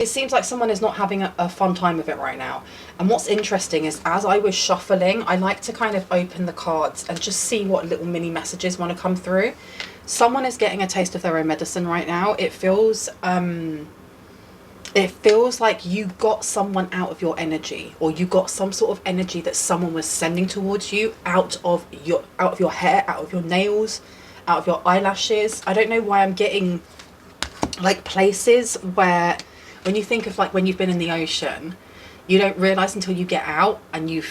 It seems like someone is not having a fun time with it right now. And what's interesting is, as I was shuffling, I like to kind of open the cards and just see what little mini messages want to come through. Someone is getting a taste of their own medicine right now. It feels like you got someone out of your energy, or you got some sort of energy that someone was sending towards you out of your hair, out of your nails, out of your eyelashes. I don't know why I'm getting like places where, when you think of like when you've been in the ocean, you don't realize until you get out and your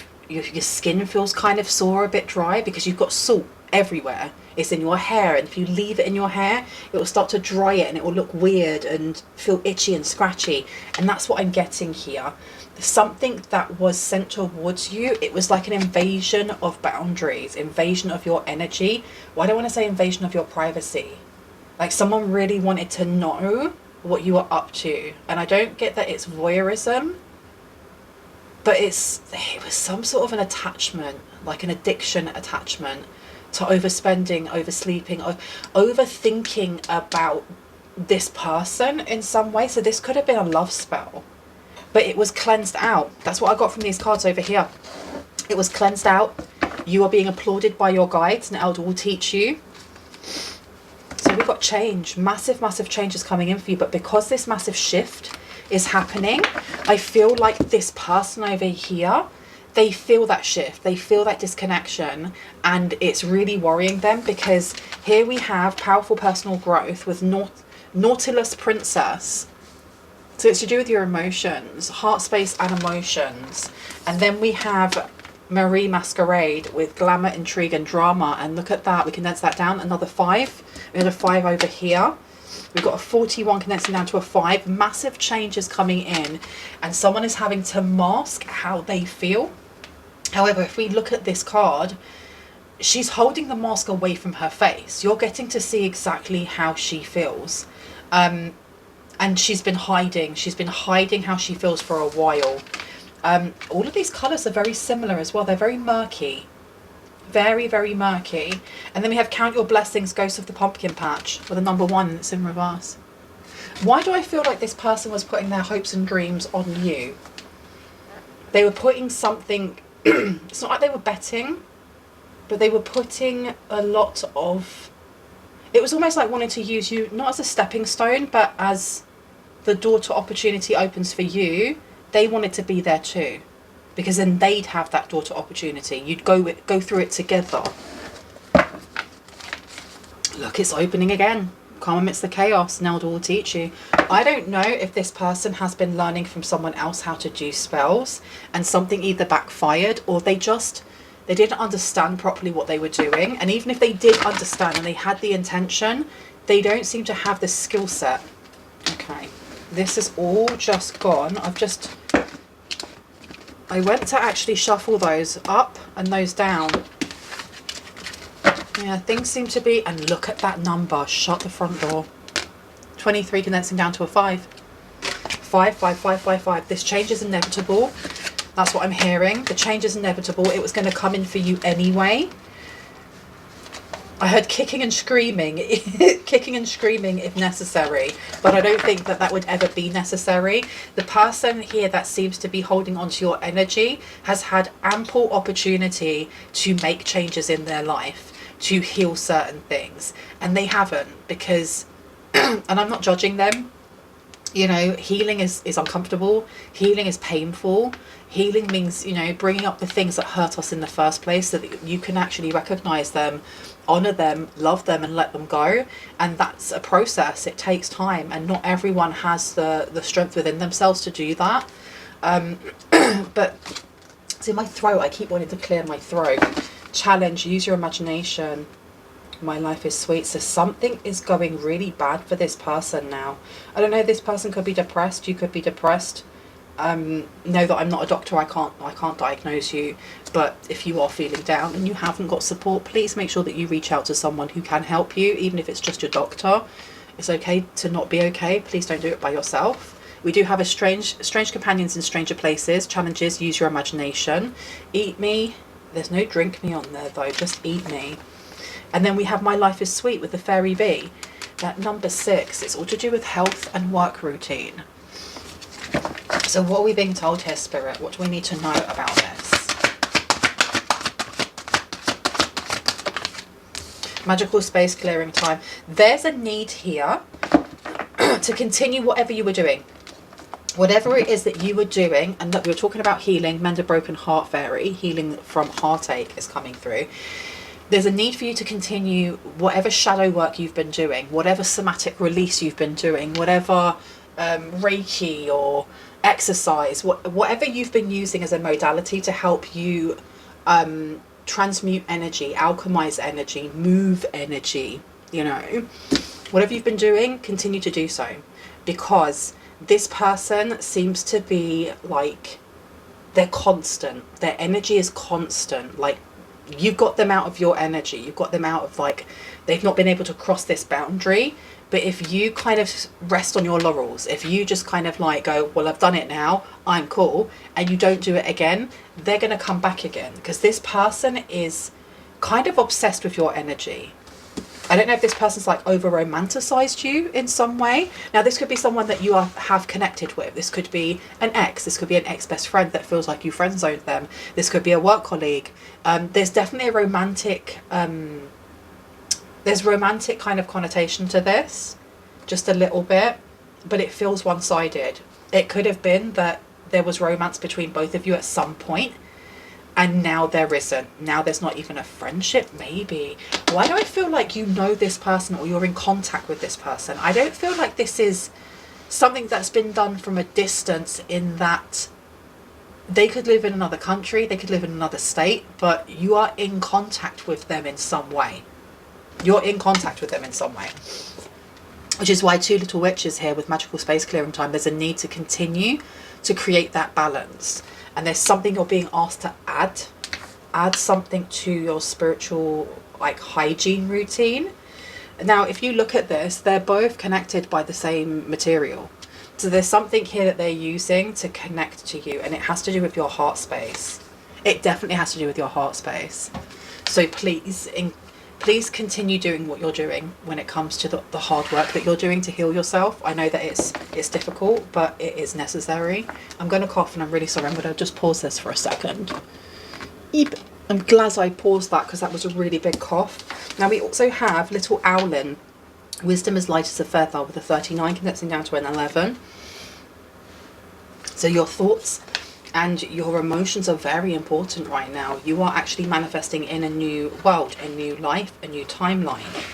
skin feels kind of sore, a bit dry, because you've got salt everywhere. It's in your hair, and if you leave it in your hair, it will start to dry it and it will look weird and feel itchy and scratchy. And that's what I'm getting here. Something that was sent towards you, it was like an invasion of boundaries, invasion of your energy. Why do I want to say invasion of your privacy? Like someone really wanted to know what you are up to. And I don't get that it's voyeurism, but it was some sort of an attachment, like an addiction attachment to overspending, oversleeping, overthinking about this person in some way. So this could have been a love spell, but it was cleansed out. That's what I got from these cards over here. It was cleansed out. You are being applauded by your guides. An elder will teach you. So we've got change, massive change is coming in for you. But because this massive shift is happening, I feel like this person over here, they feel that shift, they feel that disconnection, and it's really worrying them, because here we have powerful personal growth with Nautilus Princess. So it's to do with your emotions, heart space and emotions. And then we have Marie Masquerade with glamour, intrigue and drama. And look at that, we condense that down, another 5. We had a 5 over here. We've got a 41 condensing down to a 5. Massive changes coming in, and someone is having to mask how they feel. However, if we look at this card, she's holding the mask away from her face. You're getting to see exactly how she feels. And she's been hiding how she feels for a while. All of these colours are very similar as well. They're very murky. Very murky. And then we have Count Your Blessings, Ghost of the Pumpkin Patch, with a number 1 that's in reverse. Why do I feel like this person was putting their hopes and dreams on you? They were putting something, it's not like they were betting, but they were putting a lot of, it was almost like wanting to use you not as a stepping stone, but as the door to opportunity opens for you. They wanted to be there too, because then they'd have that door to opportunity. You'd go through it together. Look, it's opening again. Calm amidst the chaos. Nelda will teach you. I don't know if this person has been learning from someone else how to do spells, and something either backfired, or they didn't understand properly what they were doing. And even if they did understand and they had the intention, they don't seem to have the skill set. Okay, this is all just gone. I went to actually shuffle those up and those down. Yeah, things seem to be, and look at that number. Shut the front door. 23 condensing down to a 5. 5. This change is inevitable. That's what I'm hearing. The change is inevitable. It was going to come in for you anyway. I heard kicking and screaming. Kicking and screaming if necessary. But I don't think that would ever be necessary. The person here that seems to be holding onto your energy has had ample opportunity to make changes in their life, to heal certain things. And they haven't, because, and I'm not judging them, you know, healing is uncomfortable. Healing is painful. Healing means, you know, bringing up the things that hurt us in the first place, so that you can actually recognize them, honor them, love them, and let them go. And that's a process. It takes time, and not everyone has the strength within themselves to do that. But it's in my throat. I keep wanting to clear my throat. Challenge, use your imagination. My life is sweet. So something is going really bad for this person now. I don't know, this person could be depressed. You could be depressed. Know that I'm not a doctor. I can't diagnose you. But if you are feeling down and you haven't got support, please make sure that you reach out to someone who can help you, even if it's just your doctor. It's okay to not be okay. Please don't do it by yourself. We do have a strange companions in stranger places. Challenges, use your imagination. Eat me. There's no drink me on there though, just eat me. And then we have My Life is Sweet with the Fairy Bee. That number 6, it's all to do with health and work routine. So what are we being told here, Spirit? What do we need to know about this? Magical space clearing time. There's a need here to continue whatever you were doing. Whatever it is that you were doing, and look, we were talking about healing, mend a broken heart fairy, healing from heartache is coming through. There's a need for you to continue whatever shadow work you've been doing, whatever somatic release you've been doing, whatever Reiki or exercise, whatever you've been using as a modality to help you transmute energy, alchemize energy, move energy, you know, whatever you've been doing, continue to do so, because this person seems to be like, they're constant, their energy is constant, like you've got them out of your energy, you've got them out of, like, they've not been able to cross this boundary. But if you kind of rest on your laurels, if you just kind of like go, well, I've done it now, I'm cool, and you don't do it again, they're going to come back again, because this person is kind of obsessed with your energy. I don't know if this person's like over romanticized you in some way. Now, this could be someone that you have connected with. This could be an ex. This could be an ex-best friend that feels like you friend zoned them. This could be a work colleague. There's definitely a romantic... there's romantic kind of connotation to this, just a little bit, but it feels one-sided. It could have been that there was romance between both of you at some point, and now there isn't. Now there's not even a friendship, maybe. Why do I feel like you know this person, or you're in contact with this person? I don't feel like this is something that's been done from a distance, in that they could live in another country, they could live in another state, but you are in contact with them in some way. You're in contact with them in some way. Which is why two little witches here with magical space clearing time, there's a need to continue to create that balance. And there's something you're being asked to add something to your spiritual, like, hygiene routine. Now, if you look at this, they're both connected by the same material. So there's something here that they're using to connect to you, and it has to do with your heart space. It definitely has to do with your heart space. So please continue doing what you're doing when it comes to the hard work that you're doing to heal yourself. I know that it's difficult, but it is necessary. I'm going to cough, and I'm really sorry. I'm going to just pause this for a second. Eep. I'm glad I paused that, because that was a really big cough. Now, we also have little Owlin. Wisdom is light as a feather, with a 39 condensing down to an 11. So your thoughts and your emotions are very important right now. You are actually manifesting in a new world, a new life, a new timeline.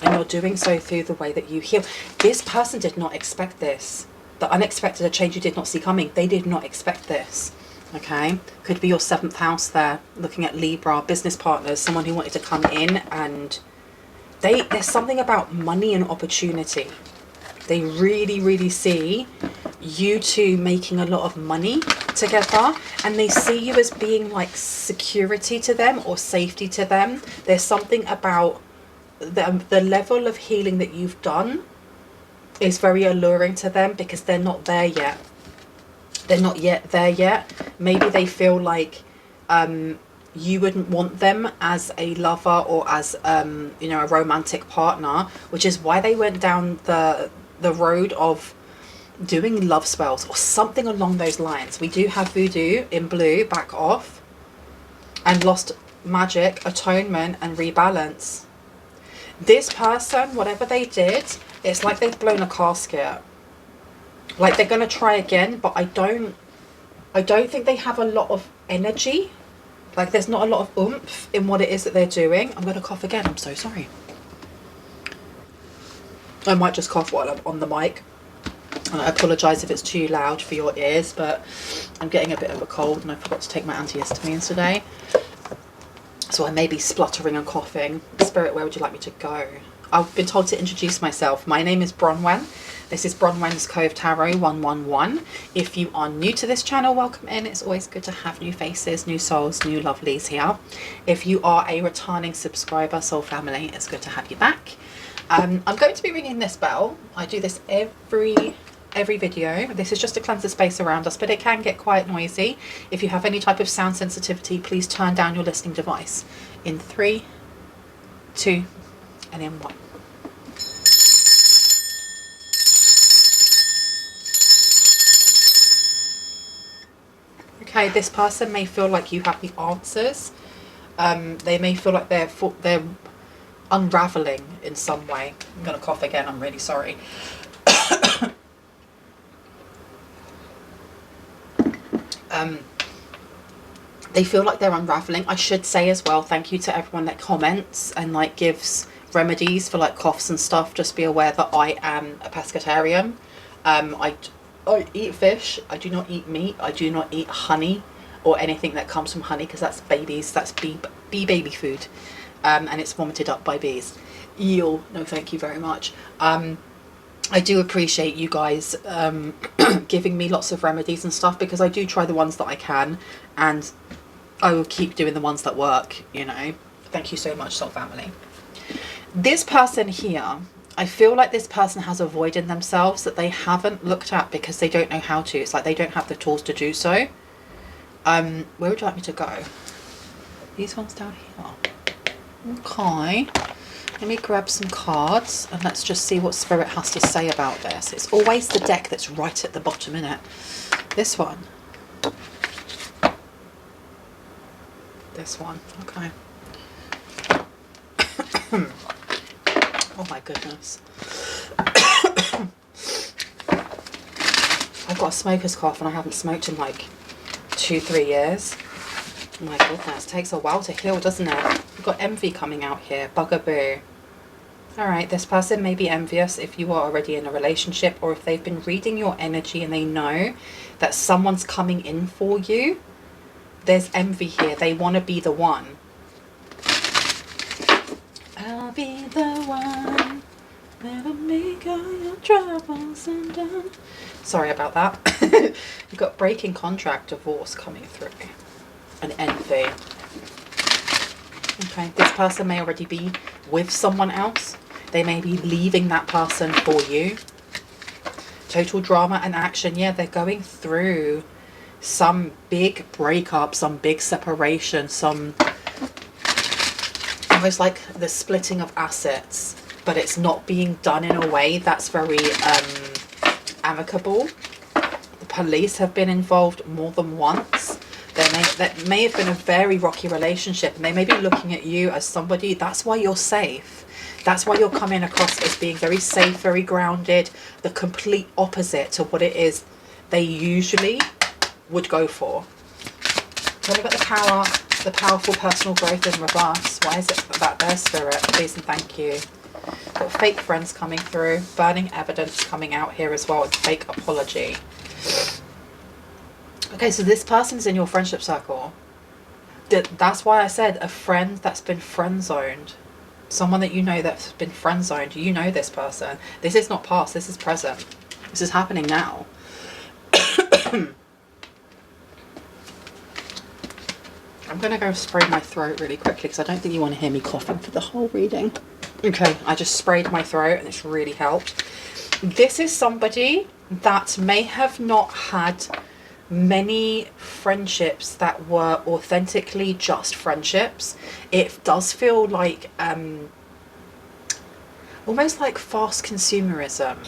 And you're doing so through the way that you heal. This person did not expect this. The unexpected, a change you did not see coming. They did not expect this. Okay? Could be your 7th house there, looking at Libra, business partners, someone who wanted to come in, and there's something about money and opportunity. They really, really see you two making a lot of money together, and they see you as being like security to them or safety to them. There's something about the level of healing that you've done is very alluring to them, because they're not there yet. They're not yet there yet. Maybe they feel like you wouldn't want them as a lover or as you know, a romantic partner, which is why they went down the road of doing love spells or something along those lines. We do have voodoo in blue, back off, and lost magic, atonement, and rebalance. This person, whatever they did, it's like they've blown a casket. Like, they're going to try again, but I don't think they have a lot of energy. Like, there's not a lot of oomph in what it is that they're doing. I'm going to cough again. I'm so sorry. I might just cough while I'm on the mic. I apologise if it's too loud for your ears, but I'm getting a bit of a cold, and I forgot to take my antihistamines today. So I may be spluttering and coughing. Spirit, where would you like me to go? I've been told to introduce myself. My name is Bronwen. This is Bronwen's Cove Tarot 111. If you are new to this channel, welcome in. It's always good to have new faces, new souls, new lovelies here. If you are a returning subscriber, soul family, it's good to have you back. I'm going to be ringing this bell. I do this every video. This is just to cleanse the space around us, but it can get quite noisy. If you have any type of sound sensitivity, please turn down your listening device. In 3, 2, and in 1. Okay, this person may feel like you have the answers. They may feel like they're unraveling in some way. I'm gonna cough again. I'm really sorry. They feel like they're unraveling. I should say as well, thank you to everyone that comments and like gives remedies for like coughs and stuff. Just be aware that I am a pescatarian. I eat fish. I do not eat meat. I do not eat honey or anything that comes from honey, because that's babies. That's bee baby food, and it's vomited up by bees. Eel. No, thank you very much. I do appreciate you guys giving me lots of remedies and stuff, because I do try the ones that I can, and I will keep doing the ones that work, you know. Thank you so much, Soul Family. This person here, I feel like this person has a void in themselves that they haven't looked at because they don't know how to. It's like they don't have the tools to do so. Where would you like me to go? These ones down here. Okay. Let me grab some cards and let's just see what Spirit has to say about this. It's always the deck that's right at the bottom, isn't it? This one. This one. Okay. Oh my goodness. I've got a smoker's cough and I haven't smoked in like 2-3 years. Oh my goodness, it takes a while to heal, doesn't it? We've got envy coming out here, bugaboo. Alright, this person may be envious if you are already in a relationship, or if they've been reading your energy and they know that someone's coming in for you. There's envy here. They want to be the one. I'll be the one that'll make all your troubles undone. Sorry about that. You've got breaking contract, divorce coming through. And envy. Okay, this person may already be with someone else. They may be leaving that person for you. Total drama and action. Yeah, they're going through some big breakup, some big separation, some almost like the splitting of assets, but it's not being done in a way that's very amicable. The police have been involved more than once. That may have been a very rocky relationship, and they may be looking at you as somebody. That's why you're safe. That's why you're coming across as being very safe, very grounded, the complete opposite to what it is they usually would go for. Then we've got the powerful personal growth in reverse. Why is it that there, Spirit? Please and thank you. Got fake friends coming through, burning evidence coming out here as well, and fake apology. Okay, so this person's in your friendship circle. That's why I said a friend that's been friend zoned. Someone that you know that's been friend zoned. You know this person. This is not past, this is present. This is happening now. I'm going to go spray my throat really quickly because I don't think you want to hear me coughing for the whole reading. Okay, I just sprayed my throat and it's really helped. This is somebody that may have not had many friendships that were authentically just friendships. It does feel like almost like fast consumerism,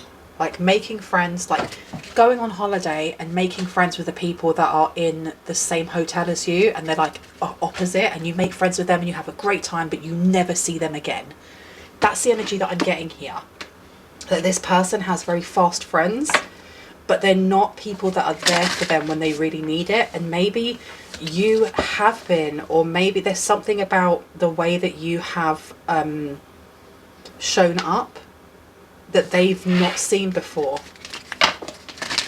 like making friends, like going on holiday and making friends with the people that are in the same hotel as you, and they're like opposite, and you make friends with them and you have a great time, but you never see them again. That's the energy that I'm getting here, that this person has very fast friends, but they're not people that are there for them when they really need it. And maybe you have been, or maybe there's something about the way that you have shown up that they've not seen before.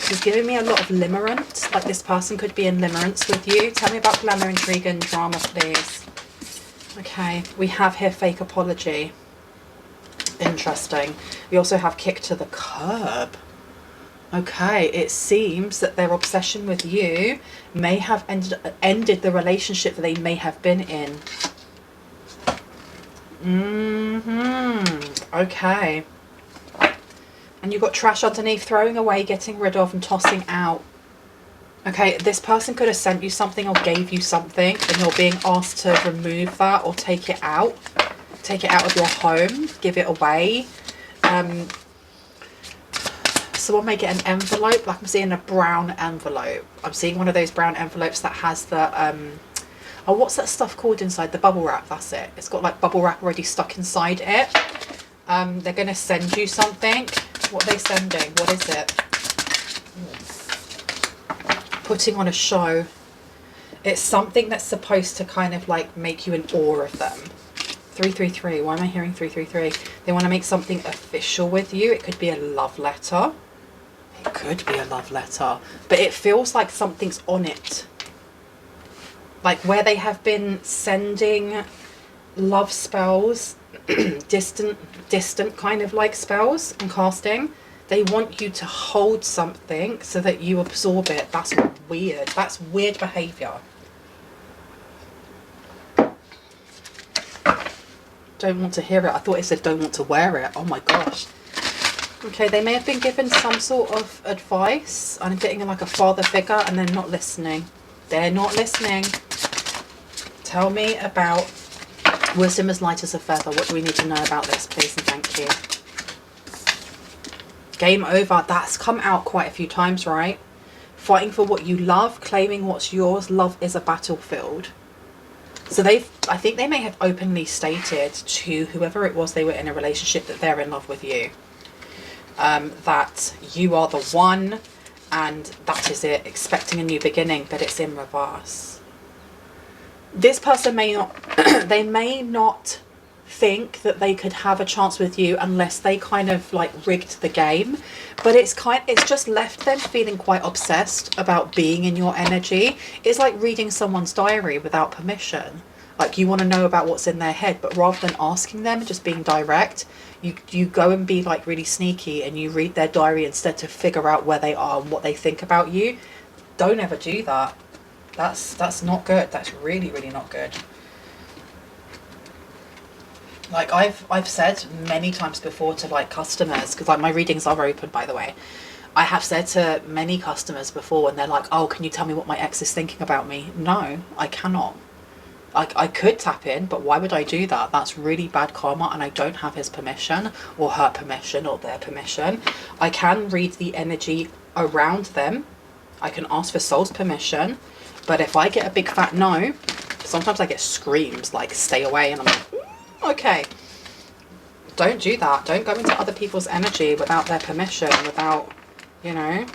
She's giving me a lot of limerence, like this person could be in limerence with you. Tell me about glamour, intrigue and drama, please. Okay, we have here fake apology. Interesting. We also have kick to the curb. Okay, it seems that their obsession with you may have ended the relationship that they may have been in. Okay. And you've got trash underneath, throwing away, getting rid of and tossing out. Okay, this person could have sent you something or gave you something and you're being asked to remove that or take it out. Take it out of your home, give it away. someone may get an envelope, like I'm seeing a brown envelope. I'm seeing one of those brown envelopes that has the oh, what's that stuff called inside? The bubble wrap. That's it. It's got like bubble wrap already stuck inside it. They're going to send you something. What are they sending? What is it? Putting on a show. It's something that's supposed to kind of like make you in awe of them. 333. Why am I hearing 333? They want to make something official with you. It could be a love letter. It could be a love letter. But it feels like something's on it. Like where they have been sending love spells, distant kind of like spells and casting. They want you to hold something so that you absorb it. That's weird. That's weird behaviour. Don't want to hear it. I thought it said don't want to wear it. Oh my gosh. Okay, they may have been given some sort of advice. I'm getting like a father figure and they're not listening. They're not listening. Tell me about wisdom as light as a feather. What do we need to know about this, please and thank you? Game over. That's come out quite a few times, right? Fighting for what you love, claiming what's yours. Love is a battlefield. So I think they may have openly stated to whoever it was they were in a relationship that they're in love with you. That you are the one and that is it, expecting a new beginning, but it's in reverse. This person may not, they may not think that they could have a chance with you unless they kind of like rigged the game, but it's just left them feeling quite obsessed about being in your energy. It's like reading someone's diary without permission. Like you want to know about what's in their head, but rather than asking them and just being direct, you go and be like really sneaky and you read their diary instead to figure out where they are and what they think about you. Don't ever do that. That's not good. That's really, really not good. Like I've said many times before to like customers, because like my readings are open, by the way. I have said to many customers before and they're like, oh, can you tell me what my ex is thinking about me? No, I cannot. I could tap in, but why would I do that? That's really bad karma and I don't have his permission or her permission or their permission. I can read the energy around them. I can ask for soul's permission. But if I get a big fat no, sometimes I get screams like stay away and I'm like, okay. Don't do that. Don't go into other people's energy without their permission, without, you know,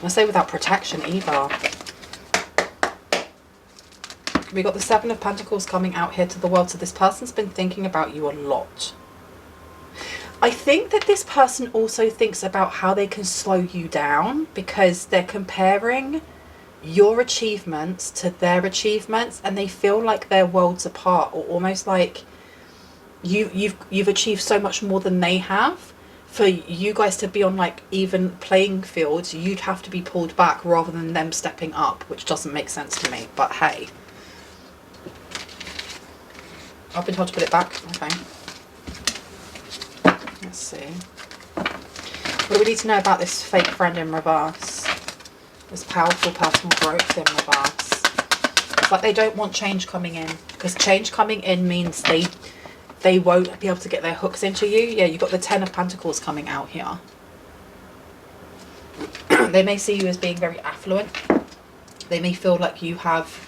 I say without protection either. We got the Seven of Pentacles coming out here to the world. So this person's been thinking about you a lot. I think that this person also thinks about how they can slow you down because they're comparing your achievements to their achievements and they feel like they're worlds apart, or almost like you've achieved so much more than they have. For you guys to be on like even playing fields, you'd have to be pulled back rather than them stepping up, which doesn't make sense to me, but hey. I've been told to put it back. Okay. Let's see. What do we need to know about this fake friend in reverse? This powerful personal growth in reverse. It's like they don't want change coming in, because change coming in means they won't be able to get their hooks into you. Yeah, you've got the Ten of Pentacles coming out here. They may see you as being very affluent. They may feel like you have...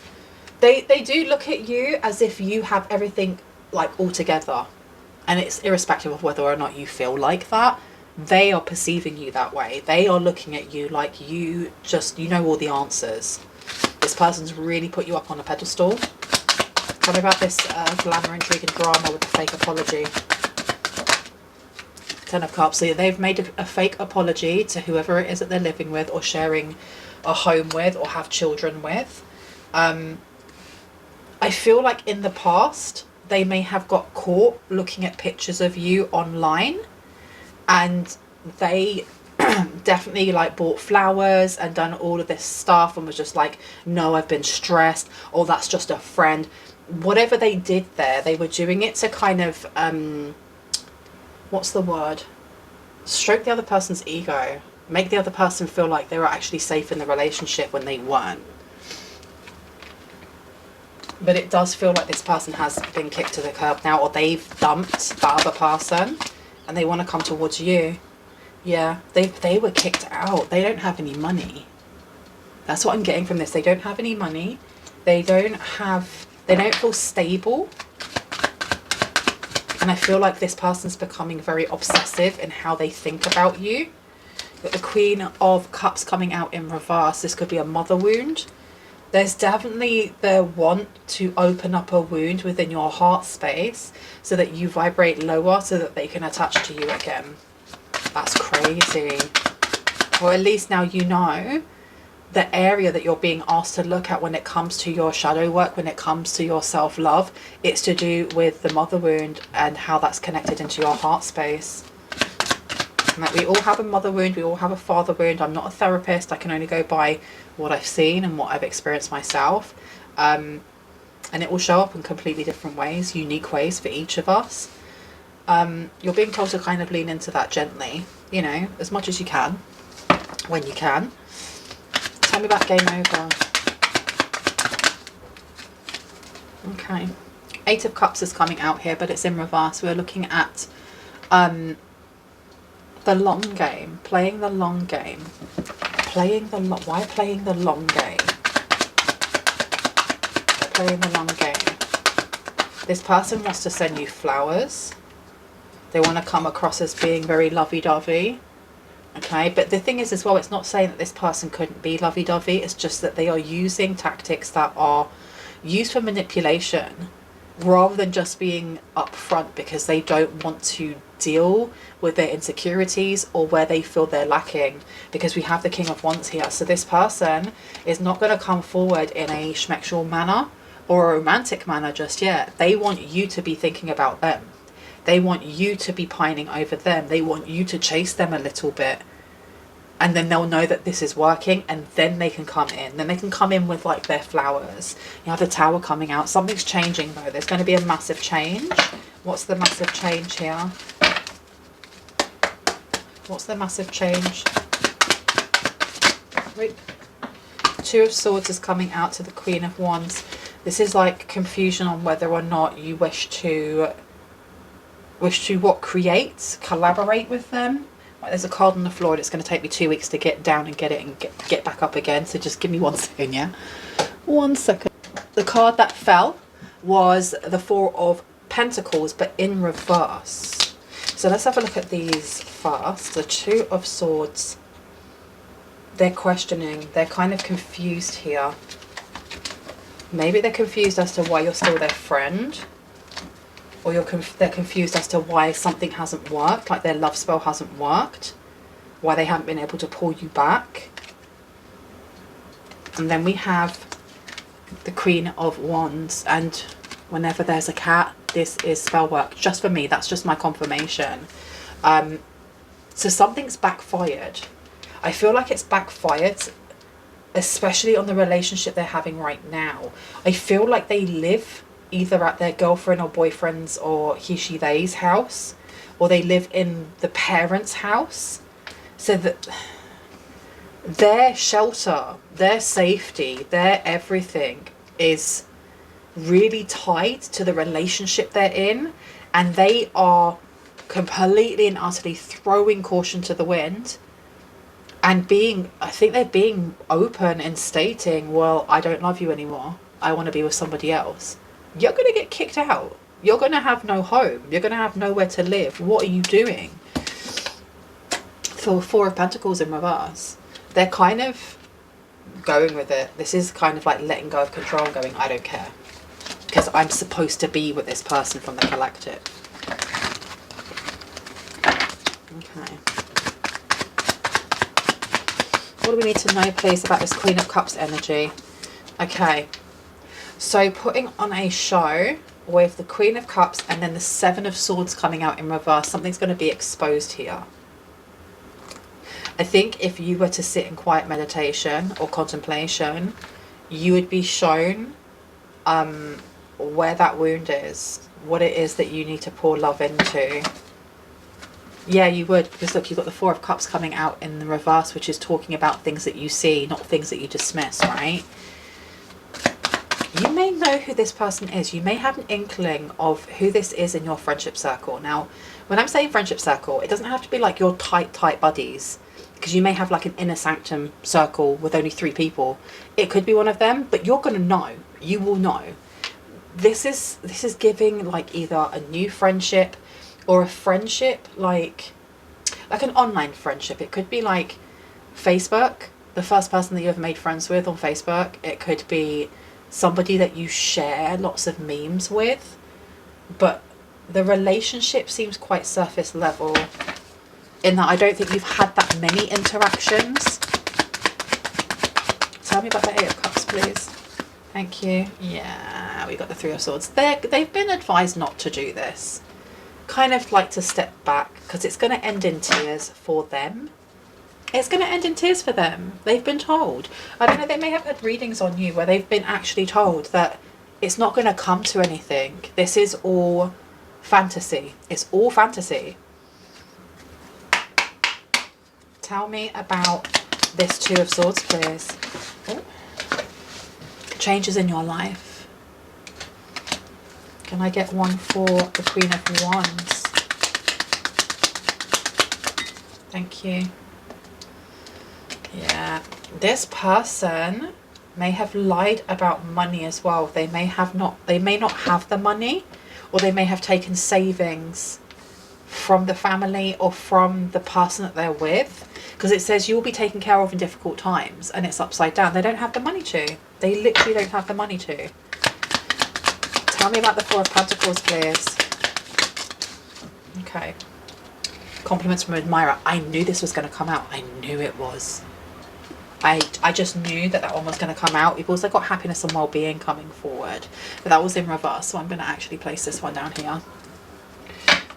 They do look at you as if you have everything like all together. And it's irrespective of whether or not you feel like that. They are perceiving you that way. They are looking at you like you know all the answers. This person's really put you up on a pedestal. Tell me about this glamour, intrigue and drama with the fake apology. Ten of Cups. So they've made a fake apology to whoever it is that they're living with or sharing a home with or have children with. I feel like in the past they may have got caught looking at pictures of you online, and they definitely like bought flowers and done all of this stuff and was just like, no, I've been stressed, or that's just a friend. Whatever they did there, they were doing it to kind of what's the word, stroke the other person's ego, make the other person feel like they were actually safe in the relationship when they weren't. But it does feel like this person has been kicked to the curb now, or they've dumped the other person and they want to come towards you. Yeah, they were kicked out. They don't have any money. That's what I'm getting from this. They don't have any money. They don't feel stable. And I feel like this person's becoming very obsessive in how they think about you. Got the Queen of Cups coming out in reverse. This could be a mother wound. There's definitely the want to open up a wound within your heart space so that you vibrate lower so that they can attach to you again. That's crazy. Or at least now you know the area that you're being asked to look at when it comes to your shadow work, when it comes to your self-love. It's to do with the mother wound and how that's connected into your heart space. Like, we all have a mother wound, we all have a father wound. I'm not a therapist. I can only go by what I've seen and what I've experienced myself. And it will show up in completely different ways, unique ways for each of us. You're being told to kind of lean into that gently, you know, as much as you can, when you can. Tell me about game over. Okay. 8 of Cups is coming out here, but it's in reverse. We're looking at the long game. Playing the long game. Why playing the long game? Playing the long game. This person wants to send you flowers. They want to come across as being very lovey-dovey. Okay, but the thing is as well, it's not saying that this person couldn't be lovey-dovey. It's just that they are using tactics that are used for manipulation rather than just being upfront because they don't want to deal with their insecurities or where they feel they're lacking, because we have the King of Wands here. So this person is not going to come forward in a schmexual manner or a romantic manner just yet. They want you to be thinking about them. They want you to be pining over them. They want you to chase them a little bit. And then they'll know that this is working, and then they can come in. Then they can come in with like their flowers. You have the Tower coming out. Something's changing though. There's going to be a massive change. What's the massive change here? What's the massive change? Wait. 2 of Swords is coming out to the Queen of Wands. This is like confusion on whether or not you wish to what, create, collaborate with them. Right, there's a card on the floor and it's going to take me 2 weeks to get down and get it and get back up again, so just give me 1 second. Yeah, 1 second. The card that fell was the 4 of Pentacles, but in reverse. So let's have a look at these first. The 2 of Swords, they're questioning, they're kind of confused here. Maybe they're confused as to why you're still their friend, or they're confused as to why something hasn't worked, like their love spell hasn't worked, why they haven't been able to pull you back. And then we have the Queen of Wands, and whenever there's a cat, this is spell work. Just for me, that's just my confirmation. So something's backfired. I feel like it's backfired, especially on the relationship they're having right now. I feel like they live either at their girlfriend or boyfriend's or he, she, they's house, or they live in the parents' house, so that their shelter, their safety, their everything is really tied to the relationship they're in, and they are completely and utterly throwing caution to the wind and I think they're being open and stating, well, I don't love you anymore, I want to be with somebody else. You're going to get kicked out. You're going to have no home. You're going to have nowhere to live. What are you doing? For 4 of Pentacles in reverse, they're kind of going with it. This is kind of like letting go of control and going, I don't care, because I'm supposed to be with this person from the collective. Okay. What do we need to know, please, about this Queen of Cups energy? Okay. So putting on a show with the Queen of Cups and then the 7 of Swords coming out in reverse, something's going to be exposed here. I think if you were to sit in quiet meditation or contemplation, you would be shown where that wound is, what it is that you need to pour love into. Yeah, you would, because look, you've got the 4 of Cups coming out in the reverse, which is talking about things that you see, not things that you dismiss, right? You may know who this person is. You may have an inkling of who this is in your friendship circle. Now, when I'm saying friendship circle, it doesn't have to be like your tight buddies, because you may have like an inner sanctum circle with only 3 people. It could be one of them, but you're going to know. You will know. This is giving like either a new friendship or a friendship like an online friendship. It could be like Facebook, the first person that you ever made friends with on Facebook. It could be somebody that you share lots of memes with, but the relationship seems quite surface level in that I don't think you've had that many interactions. Tell me about the 8 of Cups, please. Thank you. Yeah, we got the 3 of Swords. They've been advised not to do this. Kind of like to step back, because it's going to end in tears for them. It's going to end in tears for them. They've been told. I don't know, they may have had readings on you where they've been actually told that it's not going to come to anything. This is all fantasy. It's all fantasy. Tell me about this 2 of Swords, please. Oh. Changes in your life. Can I get one for the Queen of Wands? Thank you. Yeah, this person may have lied about money as well. They may not have the money, or they may have taken savings from the family or from the person that they're with, because it says you'll be taken care of in difficult times, and it's upside down. They don't have the money to. They literally don't have the money to. Tell me about the 4 of Pentacles, please. Okay. Compliments from admirer. I knew this was going to come out. I knew it was. I just knew that one was going to come out. We've also got happiness and well-being coming forward, but that was in reverse, so I'm going to actually place this one down here.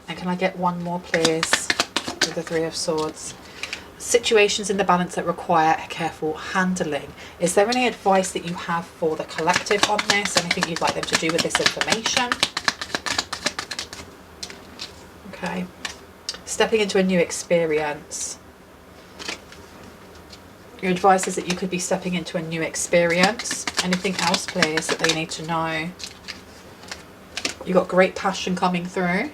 And can I get one more, please, with the 3 of Swords? Situations in the balance that require careful handling. Is there any advice that you have for the collective on this? Anything you'd like them to do with this information? Okay. Stepping into a new experience. Your advice is that you could be stepping into a new experience. Anything else, please, that they need to know? You got great passion coming through.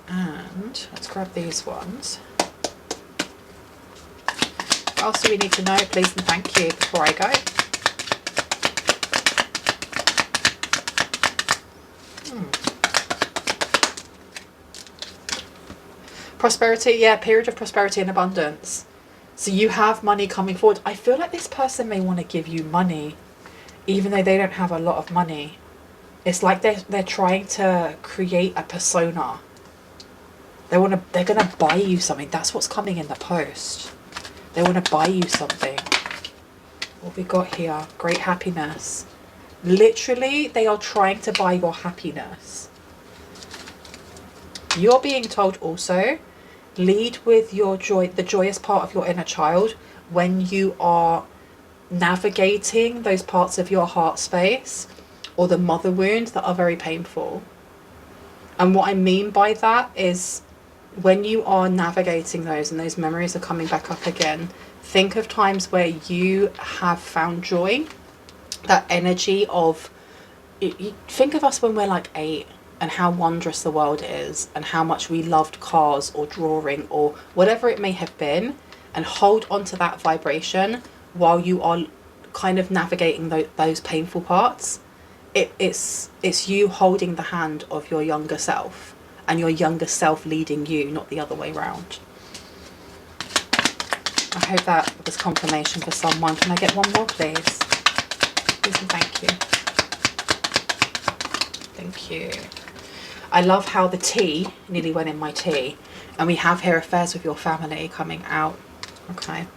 And let's grab these ones. What else do we need to know, please and thank you, before I go? Prosperity, yeah, period of prosperity and abundance. So you have money coming forward. I feel like this person may want to give you money, even though they don't have a lot of money. It's like they're trying to create a persona. They're gonna buy you something. That's what's coming in the post. They want to buy you something. What we got here? Great happiness. Literally, they are trying to buy your happiness. You're being told also, lead with your joy, the joyous part of your inner child, when you are navigating those parts of your heart space or the mother wound that are very painful. And what I mean by that is, when you are navigating those and those memories are coming back up again, think of times where you have found joy. That energy of, think of us when we're like 8 and how wondrous the world is and how much we loved cars or drawing or whatever it may have been, and hold on to that vibration while you are kind of navigating those painful parts. It's you holding the hand of your younger self, and your younger self leading you, not the other way around. I hope that was confirmation for someone. Can I get one more, please? Please and thank you. Thank you. I love how the tea nearly went in my tea. And we have here affairs with your family coming out. Okay.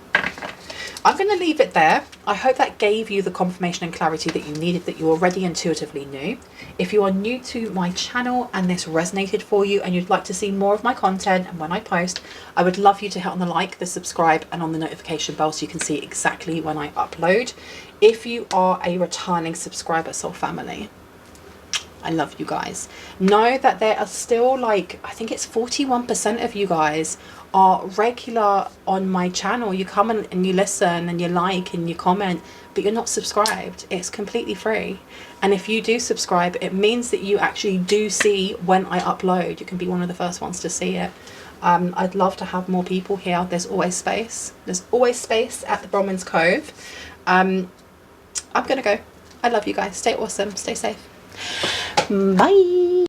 I'm going to leave it there. I hope that gave you the confirmation and clarity that you needed, that you already intuitively knew. If you are new to my channel and this resonated for you and you'd like to see more of my content and when I post, I would love you to hit on the like, the subscribe and on the notification bell so you can see exactly when I upload. If you are a returning subscriber, soul family, I love you guys. Know that there are still, like, I think it's 41% of you guys are regular on my channel. You come and you listen and you like and you comment, but you're not subscribed. It's completely free. And if you do subscribe, it means that you actually do see when I upload. You can be one of the first ones to see it. I'd love to have more people here. There's always space. There's always space at the Bronwyn's Cove. I'm gonna go. I love you guys. Stay awesome. Stay safe. Bye.